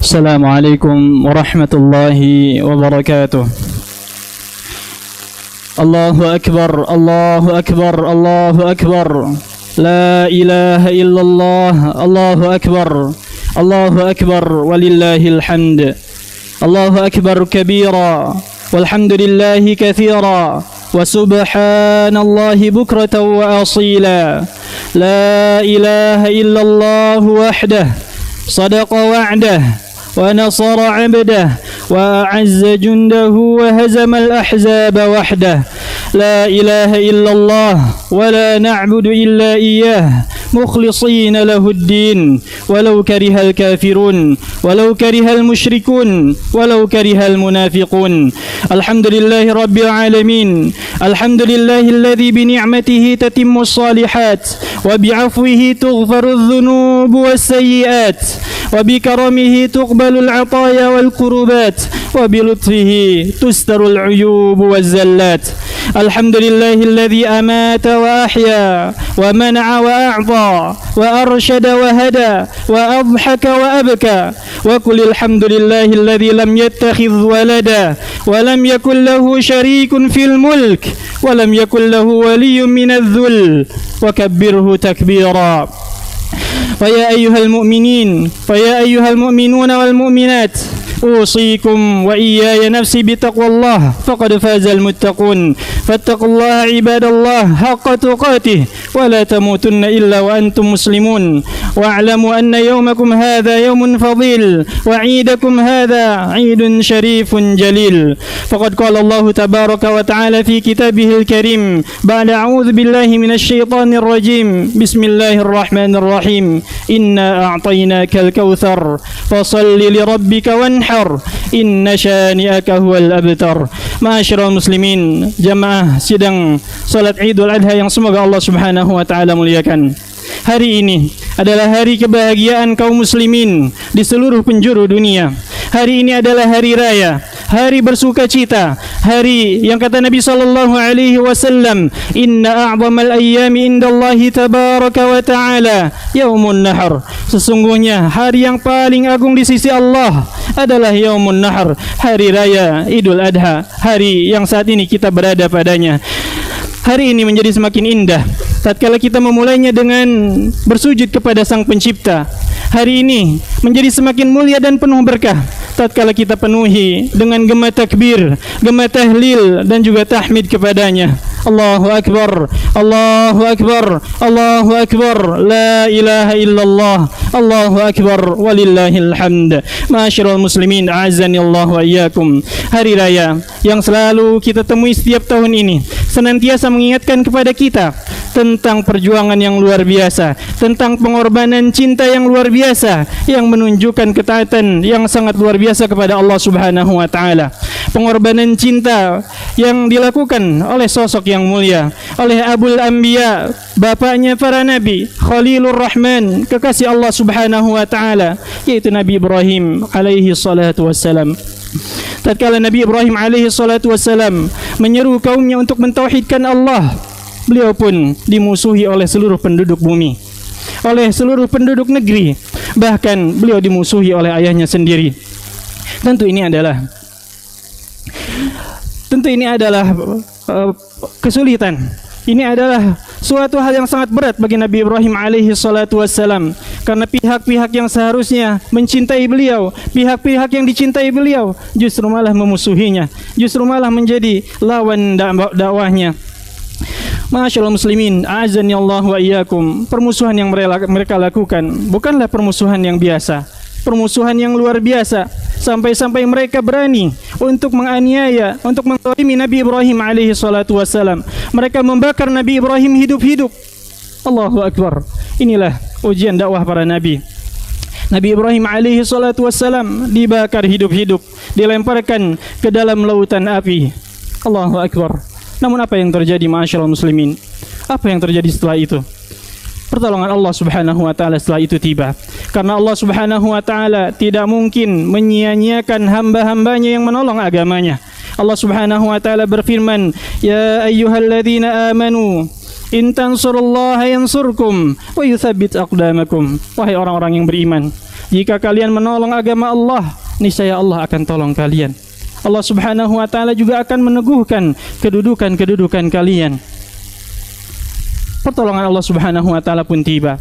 Assalamualaikum warahmatullahi wabarakatuh. Allahu akbar, Allahu akbar, Allahu akbar. La ilaha illallah, Allahu akbar, Allahu akbar, walillahil hamd. Allahu akbar kabira, walhamdulillahi kathira, wa subhanallahi bukratan wa asila. La ilaha illallah wahdah, sadaqa wa'dah, ونصر عبده وأعز جنده وهزم الأحزاب وحده. لا إله إلا الله ولا نعبد إلا إياه مخلصين له الدين ولو كره الكافرون ولو كره المشركون ولو كره المنافقون. الحمد لله رب العالمين. الحمد لله الذي بنعمته تتم الصالحات وبعفوه تغفر الذنوب والسيئات وبكرمه تقبل العطايا والقربات وبلطفه تستر العيوب والزلات. الحمد لله الذي أمات وأحيا ومنع وأعطى وأرشد وهدى وأضحك وأبكى. وقل الحمد لله الذي لم يتخذ ولدا ولم يكن له شريك في الملك ولم يكن له ولي من الذل وكبره تكبيرا. فيا أيها المؤمنون والمؤمنات أوصيكم وإياي نفسي بتقوى الله فقد فاز المتقون. فاتقوا الله عباد الله حق تقاته ولا تموتن إلا وأنتم مسلمون. واعلموا أن يومكم هذا يوم فضيل وعيدكم هذا عيد شريف جليل. فقد قال الله تبارك وتعالى في كتابه الكريم بعد أعوذ بالله من الشيطان الرجيم بسم الله الرحمن الرحيم إنا أعطيناك الكوثر فصل لربك وانحر إن شانئك هو الأبتر. Ma'asyiral muslimin, jamaah sidang salat Idul Adha yang semoga Allah Subhanahu wa taala muliakan. Hari ini adalah hari kebahagiaan kaum muslimin di seluruh penjuru dunia. Hari ini adalah hari raya, hari bersukacita, hari yang kata Nabi sallallahu alaihi wasallam, "Inna a'zamal ayyami indallahi tabaraka wa ta'ala yaumun nahar." Sesungguhnya hari yang paling agung di sisi Allah adalah yaumun nahar, hari raya Idul Adha, hari yang saat ini kita berada padanya. Hari ini menjadi semakin indah tatkala kita memulainya dengan bersujud kepada Sang Pencipta. Hari ini menjadi semakin mulia dan penuh berkah tatkala kita penuhi dengan gema takbir, gema tahlil dan juga tahmid kepadanya. Allahu akbar, Allahu akbar, Allahu akbar, la ilaha illallah, Allahu akbar, walillahil hamd. Ma'asyiral muslimin, a'azzani Allah wa iyyakum. Hari raya yang selalu kita temui setiap tahun ini senantiasa mengingatkan kepada kita tentang perjuangan yang luar biasa, tentang pengorbanan cinta yang luar biasa yang menunjukkan ketaatan yang sangat luar biasa kepada Allah Subhanahu wa taala. Pengorbanan cinta yang dilakukan oleh sosok yang mulia, oleh Abul Anbiya, bapaknya para nabi, Khalilur Rahman, kekasih Allah Subhanahu wa taala, yaitu Nabi Ibrahim alaihi salatu wassalam. Tatkala Nabi Ibrahim alaihi salatu wassalam menyeru kaumnya untuk mentauhidkan Allah, beliau pun dimusuhi oleh seluruh penduduk bumi, oleh seluruh penduduk negeri, bahkan beliau dimusuhi oleh ayahnya sendiri. Tentu ini adalah kesulitan. Ini adalah suatu hal yang sangat berat bagi Nabi Ibrahim alaihi salatu wassalam, karena pihak-pihak yang seharusnya mencintai beliau, pihak-pihak yang dicintai beliau justru malah memusuhinya, justru malah menjadi lawan dakwahnya. Ma'asyiral muslimin, a'azzani Allah wa iyyakum. Permusuhan yang mereka lakukan bukanlah permusuhan yang biasa, permusuhan yang luar biasa, sampai-sampai mereka berani untuk menganiaya, untuk menzalimi Nabi Ibrahim alaihi salatu wassalam. Mereka membakar Nabi Ibrahim hidup-hidup. Allahu akbar. Inilah ujian dakwah para nabi. Nabi Ibrahim alaihi salatu wassalam dibakar hidup-hidup, dilemparkan ke dalam lautan api. Allahu akbar. Namun apa yang terjadi, ma'asyiral muslimin? Apa yang terjadi setelah itu? Pertolongan Allah Subhanahu wa taala setelah itu tiba. Karena Allah Subhanahu wa taala tidak mungkin menyia-nyiakan hamba-hambanya yang menolong agamanya. Allah Subhanahu wa taala berfirman, "Ya ayyuhalladzina amanu in tansurullaha yansurkum wa yutsabbit aqdamakum." Wahai orang-orang yang beriman, Jika kalian menolong agama Allah, niscaya Allah akan tolong kalian. Allah Subhanahu wa taala juga akan meneguhkan kedudukan kalian. Pertolongan Allah Subhanahu wa taala pun tiba.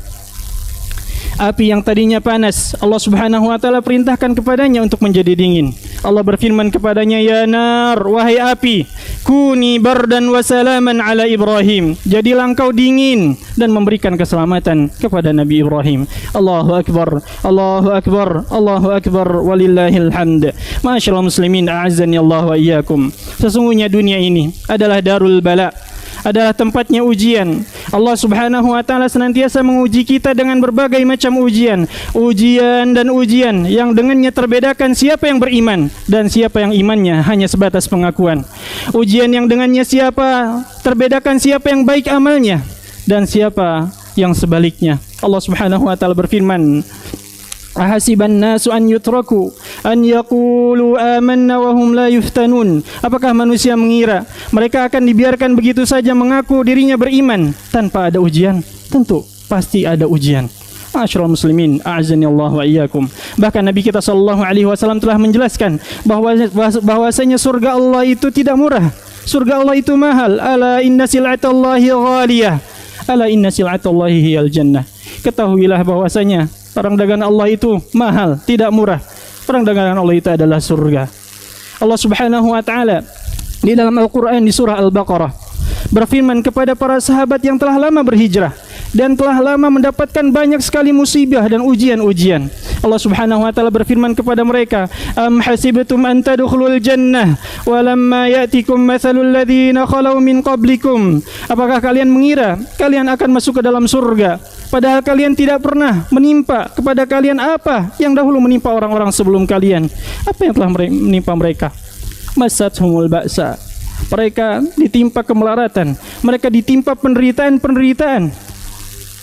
Api yang tadinya panas, Allah Subhanahu wa taala perintahkan kepadanya untuk menjadi dingin. Allah berfirman kepadanya, "Ya nar, wahai api, kuni bardan wa salaman ala Ibrahim." Jadilah engkau dingin dan memberikan keselamatan kepada Nabi Ibrahim. Allahu akbar, Allahu akbar, Allahu akbar, walillahil hamd. Masyaallah muslimin, a'azzani Allah wa iyyakum. Sesungguhnya dunia ini adalah darul bala, adalah tempatnya ujian. Allah Subhanahu wa taala senantiasa menguji kita dengan berbagai macam ujian dan ujian yang dengannya terbedakan siapa yang beriman dan siapa yang imannya hanya sebatas pengakuan. Ujian yang dengannya terbedakan siapa yang baik amalnya dan siapa yang sebaliknya. Allah Subhanahu wa taala berfirman, "Ahasiban nasu an yutraku an yaqulu amanna wa hum la yuftanun." Apakah manusia mengira mereka akan dibiarkan begitu saja mengaku dirinya beriman tanpa ada ujian? Tentu pasti ada ujian. Ma'asyiral muslimin, a'azzani Allah wa iyyakum. Bahkan Nabi kita sallallahu alaihi wasallam telah menjelaskan bahwasanya surga Allah itu tidak murah. Surga Allah itu mahal. Ala inna sil'atallahi ghaliyah. Ala inna sil'atallahi hiyal jannah. Ketahuilah bahwasanya barang dagangan Allah itu mahal, tidak murah. Barang dagangan Allah itu adalah surga. Allah Subhanahu wa taala di dalam Al-Qur'an di surah Al-Baqarah berfirman kepada para sahabat yang telah lama berhijrah dan telah lama mendapatkan banyak sekali musibah dan ujian-ujian. Allah Subhanahu wa taala berfirman kepada mereka, "Am hasibtum an tadkhulul jannah wa lamma ya'tikum mathalul ladzina khalau min qablikum?" Apakah kalian mengira kalian akan masuk ke dalam surga padahal kalian tidak pernah menimpa kepada kalian apa yang dahulu menimpa orang-orang sebelum kalian? Apa yang telah menimpa mereka? Masathumul ba'sa. Mereka ditimpa kemelaratan, mereka ditimpa penderitaan.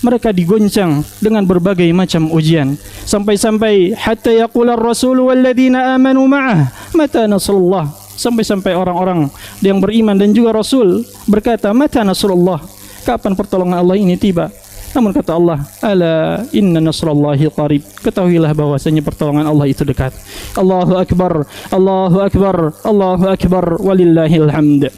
Mereka digoncang dengan berbagai macam ujian sampai-sampai hatta yaqular rasul walladzina amanu ma'ah mata nasrullah, sampai-sampai orang-orang yang beriman dan juga Rasul berkata, mata nasrullah, kapan pertolongan Allah ini tiba? Namun kata Allah, ala inna nasrallahi qarib, ketahuilah bahwasanya pertolongan Allah itu dekat. Allahu akbar, Allahu akbar, Allahu akbar, walillahil hamd.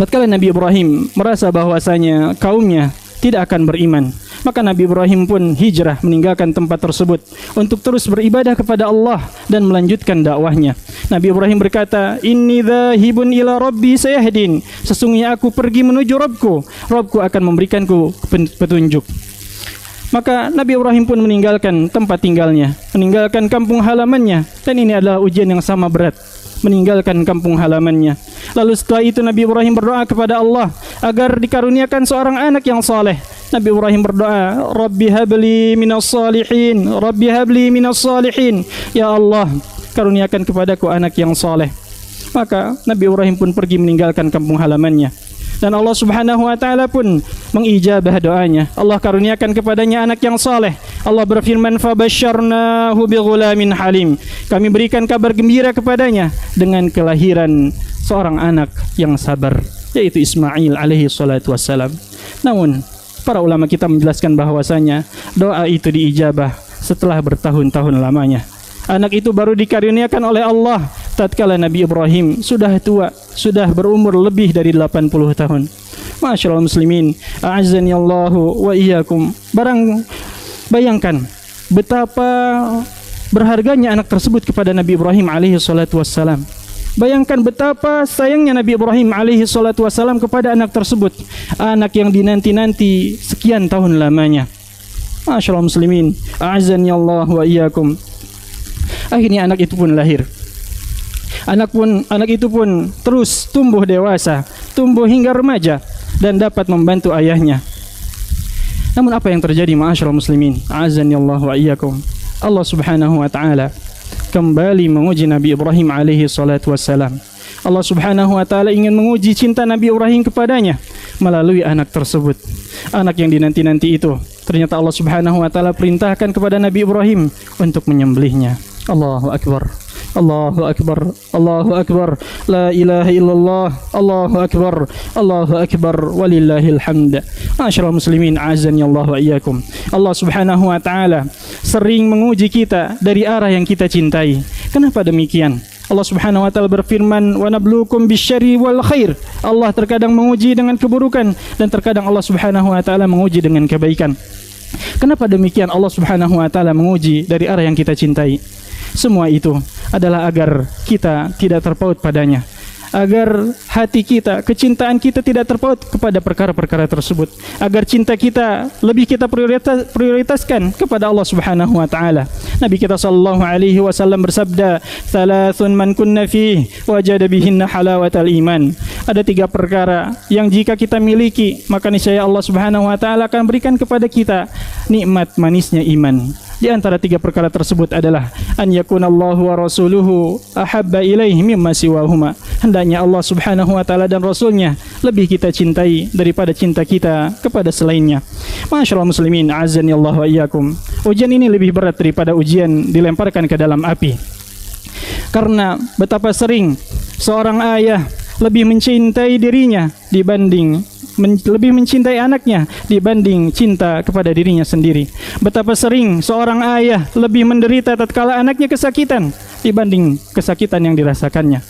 Tatkala Nabi Ibrahim merasa bahwasanya kaumnya tidak akan beriman, maka Nabi Ibrahim pun hijrah meninggalkan tempat tersebut untuk terus beribadah kepada Allah dan melanjutkan dakwahnya. Nabi Ibrahim berkata, inni dzahibun ila rabbi sayahdin, sesungguhnya aku pergi menuju Rabbku akan memberikanku petunjuk. Maka Nabi Ibrahim pun meninggalkan tempat tinggalnya, meninggalkan kampung halamannya, dan ini adalah ujian yang sama berat, meninggalkan kampung halamannya. Lalu setelah itu Nabi Ibrahim berdoa kepada Allah agar dikaruniakan seorang anak yang saleh. Nabi Ibrahim berdoa, Rabbi habli minas salihin, Rabbi habli minas salihin. Ya Allah, karuniakan kepadaku anak yang saleh. Maka Nabi Ibrahim pun pergi meninggalkan kampung halamannya. Dan Allah Subhanahu wa taala pun mengijabah doanya. Allah karuniakan kepadanya anak yang saleh. Allah berfirman, fabasyarnahu bighulamin halim. Kami berikan kabar gembira kepadanya dengan kelahiran seorang anak yang sabar, yaitu Ismail alaihi salatu wassalam. Namun para ulama kita menjelaskan bahwasanya doa itu diijabah setelah bertahun-tahun lamanya. Anak itu baru dikaruniakan oleh Allah tatkala Nabi Ibrahim sudah tua, sudah berumur lebih dari 80 tahun. Masyaallah muslimin, a'azzani Allahu wa iyyakum. Bayangkan betapa berharganya anak tersebut kepada Nabi Ibrahim alaihi salatu wassalam. Bayangkan betapa sayangnya Nabi Ibrahim alaihi salatu wassalam kepada anak tersebut, anak yang dinanti-nanti sekian tahun lamanya. Masyaallah muslimin, a'azzani Allah wa iyyakum. Akhirnya anak itu pun lahir. Anak itu pun terus tumbuh dewasa, tumbuh hingga remaja dan dapat membantu ayahnya. Namun apa yang terjadi ma'asyiral muslimin? A'azzani Allah wa iyyakum. Allah Subhanahu wa taala kembali menguji Nabi Ibrahim alaihi salatu wassalam. Allah Subhanahu wa taala ingin menguji cinta Nabi Ibrahim kepadanya melalui anak tersebut. Anak yang dinanti-nanti itu ternyata Allah Subhanahu wa taala perintahkan kepada Nabi Ibrahim untuk menyembelihnya. Allahu akbar. Allahu akbar, Allahu akbar, la ilaha illallah, Allahu akbar, Allahu akbar, walillahil hamd. Ma'asyiral muslimin, azani Allah wa iyyakum. Allah Subhanahu wa taala sering menguji kita dari arah yang kita cintai. Kenapa demikian? Allah Subhanahu wa taala berfirman, "Wa nabluukum bisyarri wal khair." Allah terkadang menguji dengan keburukan dan terkadang Allah Subhanahu wa taala menguji dengan kebaikan. Kenapa demikian? Allah Subhanahu wa taala menguji dari arah yang kita cintai. Semua itu adalah agar kita tidak terpaut padanya, agar hati kita, kecintaan kita tidak terpaut kepada perkara-perkara tersebut, agar cinta kita lebih kita prioritaskan kepada Allah Subhanahu wa taala. Nabi kita sallallahu alaihi wasallam bersabda, "Thalathun man kunna fihi wajada bihinna halawatal iman." Ada 3 perkara yang jika kita miliki, maka niscaya Allah Subhanahu wa taala akan berikan kepada kita nikmat manisnya iman. Di antara 3 perkara tersebut adalah an yakunallahu wa rasuluhu ahabba ilaihi mimma siwahuma. Hendaknya Allah Subhanahu wa taala dan rasulnya lebih kita cintai daripada cinta kita kepada selainnya. Masyaallah muslimin, azani Allah wa iyyakum. Ujian ini lebih berat daripada ujian dilemparkan ke dalam api. Karena betapa sering seorang ayah lebih mencintai dirinya dibanding lebih mencintai anaknya dibanding cinta kepada dirinya sendiri. Betapa sering seorang ayah lebih menderita tatkala anaknya kesakitan dibanding kesakitan yang dirasakannya.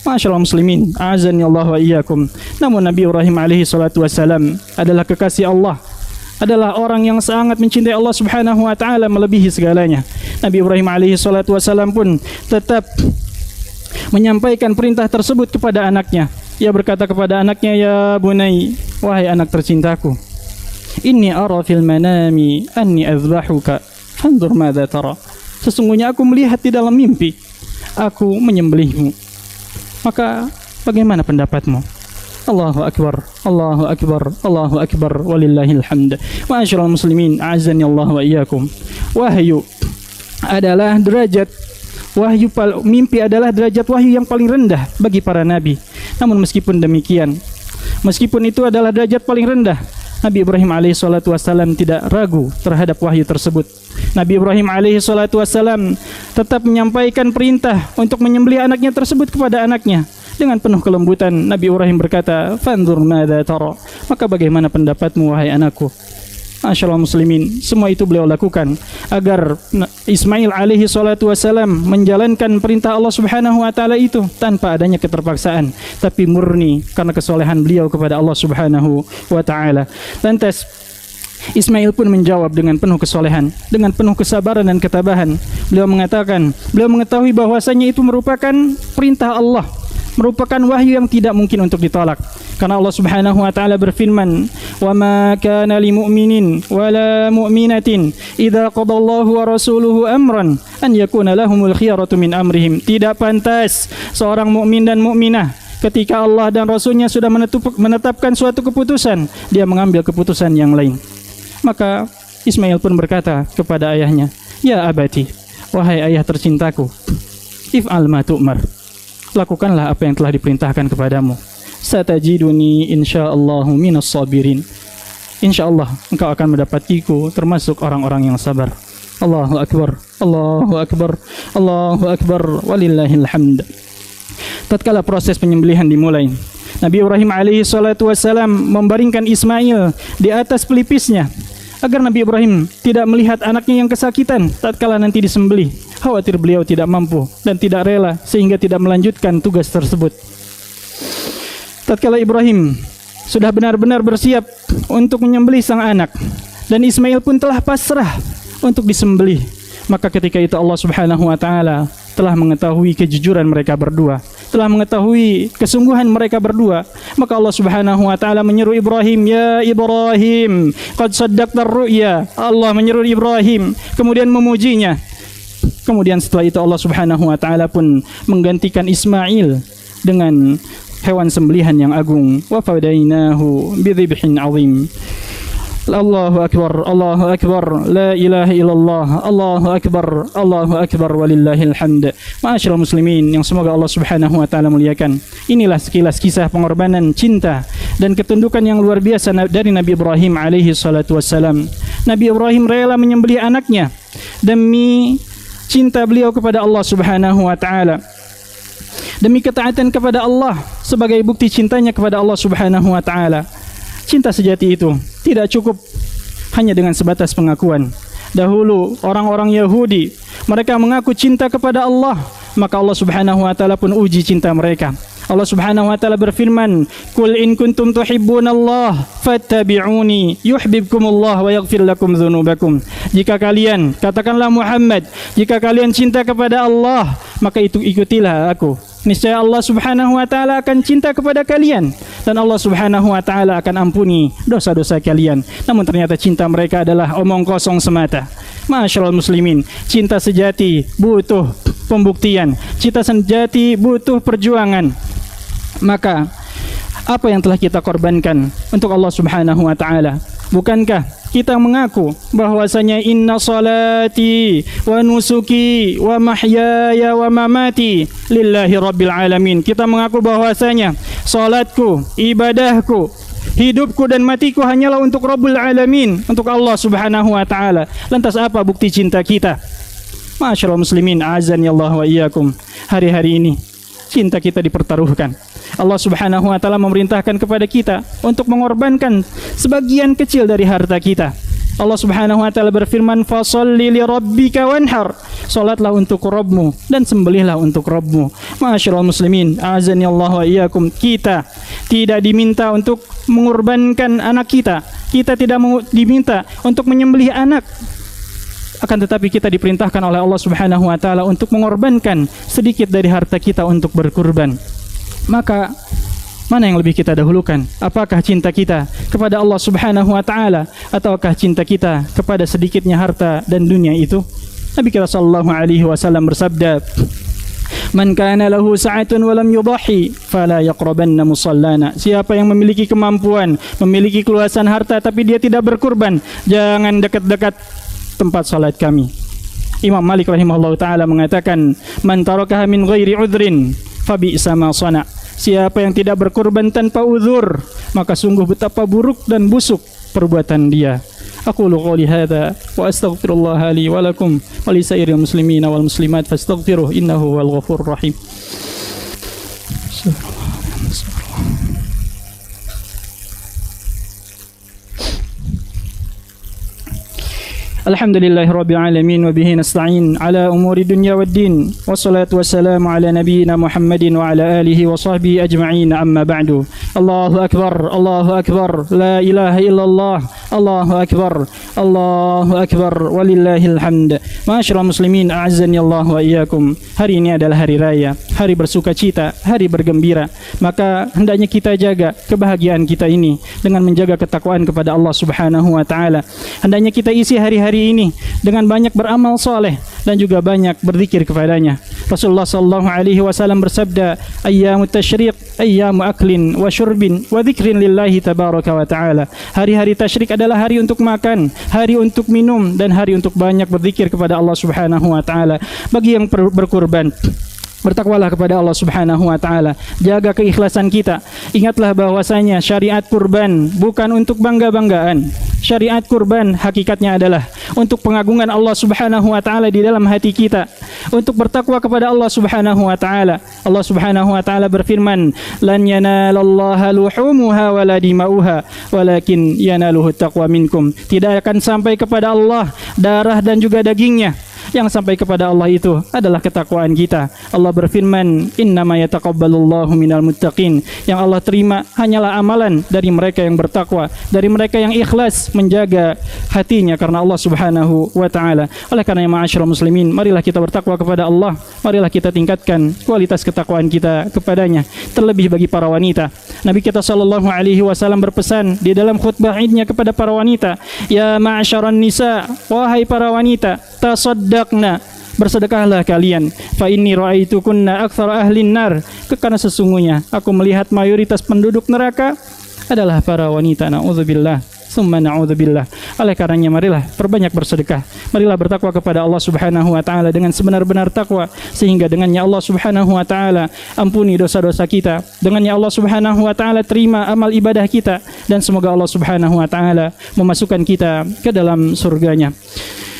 Masyaallah muslimin, azani Allah wa iyyakum. Namun Nabi Ibrahim alaihi salatu wassalam adalah kekasih Allah, adalah orang yang sangat mencintai Allah Subhanahu wa taala melebihi segalanya. Nabi Ibrahim alaihi salatu wassalam pun tetap menyampaikan perintah tersebut kepada anaknya. Ia berkata kepada anaknya, "Ya bunai, wahai anak tercintaku, inni ara fil manami anni azbahuka, fanzur madza tara." Sesungguhnya aku melihat di dalam mimpi aku menyembelihmu. Maka bagaimana pendapatmu? Allahu akbar, Allahu akbar, Allahu akbar, walillahil hamd. Ma'asyiral muslimin, a'azzani Allah wa iyyakum. Wahyu adalah derajat wahyu, mimpi adalah derajat wahyu yang paling rendah bagi para nabi. Namun meskipun demikian, meskipun itu adalah derajat paling rendah, Nabi Ibrahim alaihi salatu wasallam tidak ragu terhadap wahyu tersebut. Nabi Ibrahim alaihi salatu wasallam tetap menyampaikan perintah untuk menyembelih anaknya tersebut kepada anaknya. Dengan penuh kelembutan Nabi Ibrahim berkata, "Fanzur madza tara." Maka bagaimana pendapatmu wahai anakku? Masyaallah muslimin, semua itu beliau lakukan agar Ismail alaihi salatu wasalam menjalankan perintah Allah Subhanahu wa taala itu tanpa adanya keterpaksaan, tapi murni karena kesolehan beliau kepada Allah Subhanahu wa taala. Lantas Ismail pun menjawab dengan penuh kesolehan, dengan penuh kesabaran dan ketabahan. Beliau mengatakan, beliau mengetahui bahwasanya itu merupakan perintah Allah, merupakan wahyu yang tidak mungkin untuk ditolak. Karena Allah Subhanahu wa taala berfirman, "Wa ma kana lil mu'minin wa la mu'minatin idza qadallahu wa rasuluhu amran an yakuna lahumul khiyaratu min amrihim." Tidak pantas seorang mukmin dan mukminah ketika Allah dan Rasulnya sudah menetapkan suatu keputusan, dia mengambil keputusan yang lain. Maka Ismail pun berkata kepada ayahnya, "Ya abati, wahai ayah tercintaku, if'al ma tu'mar." Lakukanlah apa yang telah diperintahkan kepadamu. Satajiduni insyaallahu minas sabirin. Insyaallah engkau akan mendapatiku termasuk orang-orang yang sabar. Allahu akbar, Allahu akbar, Allahu akbar, walillahil hamd. Tatkala proses penyembelihan dimulai, Nabi Ibrahim alaihi salatu wassalam membaringkan Ismail di atas pelipisnya agar Nabi Ibrahim tidak melihat anaknya yang kesakitan tatkala nanti disembelih. Khawatir beliau tidak mampu dan tidak rela sehingga tidak melanjutkan tugas tersebut. Tatkala Ibrahim sudah benar-benar bersiap untuk menyembelih sang anak dan Ismail pun telah pasrah untuk disembelih, maka ketika itu Allah Subhanahu wa taala telah mengetahui kejujuran mereka berdua, telah mengetahui kesungguhan mereka berdua. Maka Allah Subhanahu wa taala menyeru Ibrahim, "Ya Ibrahim, qad saddaqta ar-ru'ya." Allah menyeru Ibrahim, kemudian memujinya. Kemudian setelah itu Allah Subhanahu wa taala pun menggantikan Ismail dengan hewan sembelihan yang agung. Wa fadainahu bidzibhin azim. Allahu akbar, Allahu akbar, la ilaha illallah, Allahu akbar, Allahu akbar, walillahil hamd. Ma'asyiral muslimin yang semoga Allah Subhanahu wa taala muliakan. Inilah sekilas kisah pengorbanan, cinta dan ketundukan yang luar biasa dari Nabi Ibrahim alaihi salatu wassalam. Nabi Ibrahim rela menyembelih anaknya demi cinta beliau kepada Allah Subhanahu wa taala. Demi ketaatan kepada Allah sebagai bukti cintanya kepada Allah Subhanahu wa taala. Cinta sejati itu tidak cukup hanya dengan sebatas pengakuan. Dahulu orang-orang Yahudi, mereka mengaku cinta kepada Allah, maka Allah Subhanahu wa taala pun uji cinta mereka. Allah Subhanahu wa taala berfirman, "Qul in kuntum tuhibbunallaha fattabi'uni yuhibbukumullah wa yaghfir lakum dzunubakum." Jika kalian, katakanlah Muhammad, jika kalian cinta kepada Allah, maka itu ikutilah aku. Niscaya Allah Subhanahu wa taala akan cinta kepada kalian dan Allah Subhanahu wa taala akan ampuni dosa-dosa kalian. Namun ternyata cinta mereka adalah omong kosong semata. Masyaallah muslimin, cinta sejati butuh pembuktian. Cinta sejati butuh perjuangan. Maka apa yang telah kita korbankan untuk Allah Subhanahu wa taala? Bukankah kita mengaku bahwasanya inna salati wa nusuki wa mahyaya wa mamati lillahi rabbil alamin. Kita mengaku bahwasanya salatku, ibadahku, hidupku dan matiku hanyalah untuk Rabbul Alamin, untuk Allah Subhanahu wa taala. Lantas apa bukti cinta kita? Masyaallah muslimin, azani Allah wa iyyakum. Hari-hari ini cinta kita dipertaruhkan. Allah Subhanahu wa taala memerintahkan kepada kita untuk mengorbankan sebagian kecil dari harta kita. Allah Subhanahu wa taala berfirman, "Fasholli li rabbika wanhar." Salatlah untuk Rabbmu dan sembelihlah untuk Rabbmu. Masyaallah muslimin, azani Allah wa iyyakum. Kita tidak diminta untuk mengorbankan anak kita. Kita tidak diminta untuk menyembelih anak. Akan tetapi kita diperintahkan oleh Allah Subhanahu wa taala untuk mengorbankan sedikit dari harta kita untuk berkurban. Maka mana yang lebih kita dahulukan? Apakah cinta kita kepada Allah Subhanahu wa taala ataukah cinta kita kepada sedikitnya harta dan dunia itu? Nabi kita sallallahu alaihi wasallam bersabda, "Man kana lahu sa'atun wa lam yudhi fala yaqrabanna musallana." Siapa yang memiliki kemampuan, memiliki keluasan harta tapi dia tidak berkurban, jangan dekat-dekat tempat salat kami. Imam Malik rahimahullah ta'ala mengatakan, "Man tarakaha min ghairi udhrin fabi'sa ma sana." Siapa yang tidak berkurban tanpa uzur, maka sungguh betapa buruk dan busuk perbuatan dia. Aqulu qouli hadza wa astaghfirullah li wa lakum wa li sairil muslimin wal muslimat fastaghfiruh innahu wal ghafurur rahim. Alhamdulillahi rabbil alamin wa bihi nasta'in ala umuri dunya waddin wassalatu wassalamu ala nabiyyina Muhammadin wa ala alihi wa sahbihi ajma'in, amma ba'du. Allahu akbar, Allahu akbar, la ilaha illallah, Allahu akbar, Allahu akbar, walillahil hamd. Ma'asyiral muslimin, a'azzani Allah wa iyyakum. Hari ini adalah hari raya, hari bersuka cita, hari bergembira. Maka hendaknya kita jaga kebahagiaan kita ini dengan menjaga ketakwaan kepada Allah Subhanahu wa taala. Hendaknya kita isi hari-hari ini dengan banyak beramal soleh dan juga banyak berzikir kepadanya. Rasulullah sallallahu alaihi wasallam bersabda, "Ayyamut tasyriq ayyamu aklin wa syurbin wa dzikrin lillahi tabaraka wa taala." Hari-hari tasyrik adalah hari untuk makan, hari untuk minum dan hari untuk banyak berzikir kepada Allah Subhanahu wa taala. Bagi yang berkurban, bertakwalah kepada Allah Subhanahu wa taala. Jaga keikhlasan kita. Ingatlah bahwasanya syariat kurban bukan untuk bangga-banggaan. Syariat kurban hakikatnya adalah untuk pengagungan Allah Subhanahu wa taala di dalam hati kita, untuk bertakwa kepada Allah Subhanahu wa taala. Allah Subhanahu wa taala berfirman, "Lan yanalallaha luhumuha wala dimauha, walakin yanaluhu taqwa minkum." Tidak akan sampai kepada Allah darah dan juga dagingnya. Yang sampai kepada Allah itu adalah ketakwaan kita. Allah berfirman, "Innama yataqabbalullahu minal muttaqin." Yang Allah terima hanyalah amalan dari mereka yang bertakwa, dari mereka yang ikhlas menjaga hatinya karena Allah Subhanahu wa taala. Oleh karena ma'asyiral muslimin, marilah kita bertakwa kepada Allah. Marilah kita tingkatkan kualitas ketakwaan kita kepadanya. Terlebih bagi para wanita. Nabi kita sallallahu alaihi wasallam berpesan di dalam khutbah Idnya kepada para wanita, "Ya ma'asyaran nisa, wahai para wanita, tasaddaqna, bersedekahlah kalian, fa inni ra'aitukunna aktsara ahlin nar." Karena sesungguhnya aku melihat mayoritas penduduk neraka adalah para wanita. Na'udzubillah, summa na'udzubillah. Oleh karenanya marilah perbanyak bersedekah. Marilah bertakwa kepada Allah Subhanahu wa taala dengan sebenar-benar takwa, sehingga dengannya Allah Subhanahu wa taala ampuni dosa-dosa kita. Dengannya Allah Subhanahu wa taala terima amal ibadah kita, dan semoga Allah Subhanahu wa taala memasukkan kita ke dalam surganya.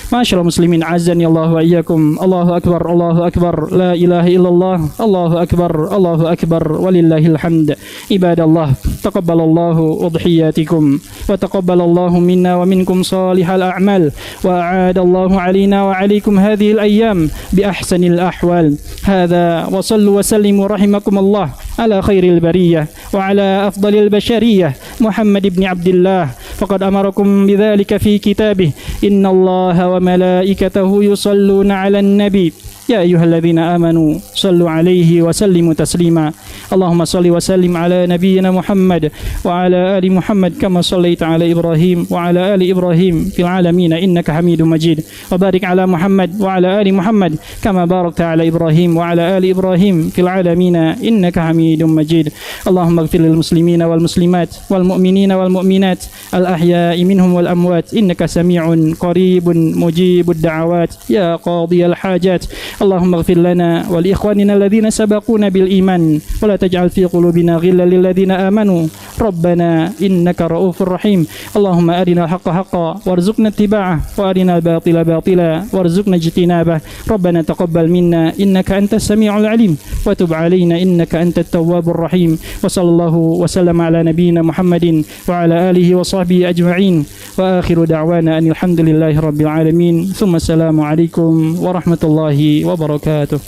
Masyaallah muslimin azan ya Allah wa iyyakum. Allahu akbar, Allahu akbar, la ilaha illallah, Allahu akbar, walillahil hamd. Ibadallah, taqabbalallahu udhiyatikum wa taqabbalallahu minna wa minkum salihal a'mal wa a'adallahu alaina wa alaikum hadhihi al-ayyam bi ahsanil ahwal. Hadza wa sallu wa sallimu rahimakumullah ala khairil bariyah wa ala afdalil bashariyah Muhammad ibn Abdullah. Faqad amarakum bidzalika fi kitabih. Innallaha wa malaikatahu yusalluna 'alan nabi. Ya ayyuhalladzina amanu sallu 'alaihi wa sallimu taslima. Allahumma salli wa sallim ala nabiyyina Muhammad wa ala ali Muhammad kama sallaita ala Ibrahim wa ala ali Ibrahim fil alamin innaka Hamidum Majid. Wa barik ala Muhammad wa ala ali Muhammad kama barakta ala Ibrahim wa ala ali Ibrahim fil alamin innaka Hamidum Majid. Allahumma ighfir lil muslimina wal muslimat wal mu'minina wal mu'minat al ahya'i minhum wal amwat innaka sami'un qaribun mujibud da'awat ya qadiyal hajat. اللهم اغفر لنا ولإخواننا الذين سبقونا بالإيمان ولا تجعل في قلوبنا غلا للذين آمنوا ربنا إنك رؤوف رحيم. اللهم أرنا الحق حقا وارزقنا اتباعه وأرنا الباطل باطلا وارزقنا اجتنابه. ربنا تقبل منا إنك أنت السميع العليم وتب علينا إنك أنت التواب الرحيم. وصلى الله وسلم على نبينا محمد وعلى آله وصحبه أجمعين وآخر دعوانا أن الحمد لله رب العالمين ثم السلام عليكم ورحمة الله وبركاته.